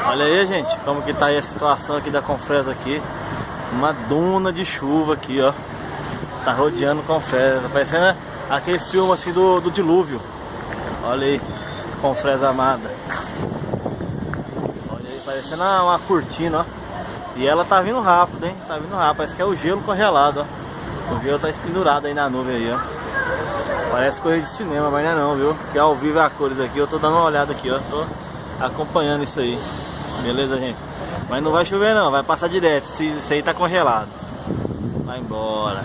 Olha aí, gente, como que tá aí a situação aqui da Confresa aqui. Uma duna de chuva aqui, ó. Tá rodeando Confresa, tá parecendo aqueles filmes assim do dilúvio. Olha aí, Confresa amada. Olha aí, parecendo uma cortina, ó. E ela tá vindo rápido, hein? Tá vindo rápido, parece que é o gelo congelado, ó. O gelo tá espendurado aí na nuvem aí, ó. Parece coisa de cinema, mas não é não, viu? Que ao vivo é a cores aqui, eu tô dando uma olhada aqui, ó. Tô acompanhando isso aí. Beleza, gente? Mas não vai chover não, vai passar direto. Isso aí tá congelado. Vai embora.